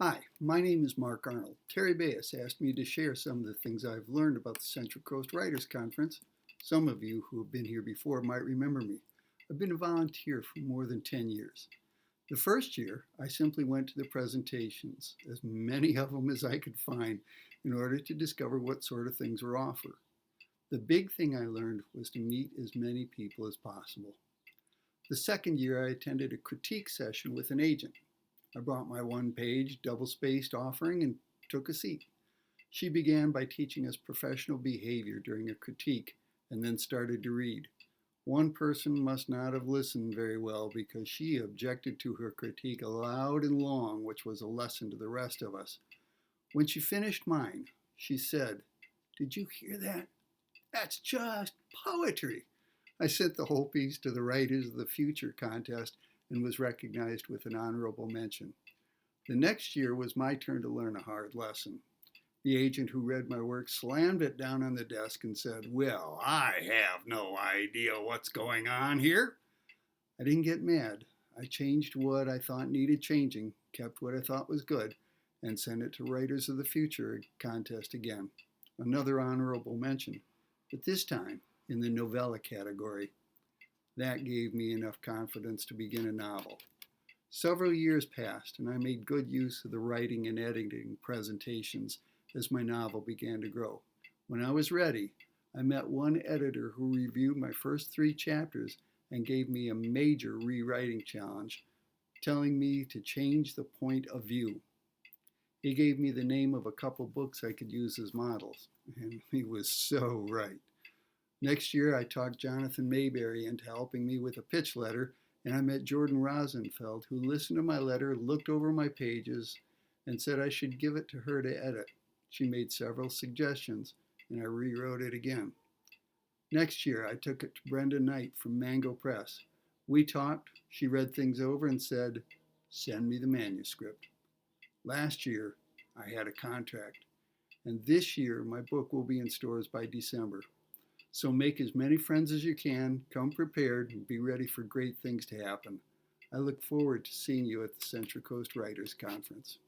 Hi, my name is Mark Arnold. Terry Bayes asked me to share some of the things I've learned about the Central Coast Writers Conference. Some of you who have been here before might remember me. I've been a volunteer for more than 10 years. The first year, I simply went to the presentations, as many of them as I could find, in order to discover what sort of things were offered. The big thing I learned was to meet as many people as possible. The second year, I attended a critique session with an agent. I brought my one-page, double-spaced offering and took a seat. She began by teaching us professional behavior during a critique and then started to read. One person must not have listened very well because she objected to her critique loud and long, which was a lesson to the rest of us. When she finished mine, she said, "Did you hear that? That's just poetry." I sent the whole piece to the Writers of the Future contest and was recognized with an honorable mention. The next year was my turn to learn a hard lesson. The agent who read my work slammed it down on the desk and said, "Well, I have no idea what's going on here." I didn't get mad. I changed what I thought needed changing, kept what I thought was good, and sent it to Writers of the Future contest again. Another honorable mention, but this time in the novella category. That gave me enough confidence to begin a novel. Several years passed, and I made good use of the writing and editing presentations as my novel began to grow. When I was ready, I met one editor who reviewed my first 3 chapters and gave me a major rewriting challenge, telling me to change the point of view. He gave me the name of a couple books I could use as models, and he was so right. Next year, I talked Jonathan Mayberry into helping me with a pitch letter, and I met Jordan Rosenfeld, who listened to my letter, looked over my pages, and said I should give it to her to edit. She made several suggestions, and I rewrote it again. Next year, I took it to Brenda Knight from Mango Press. We talked, she read things over and said, "Send me the manuscript." Last year, I had a contract, and this year, my book will be in stores by December. So make as many friends as you can, come prepared, and be ready for great things to happen. I look forward to seeing you at the Central Coast Writers Conference.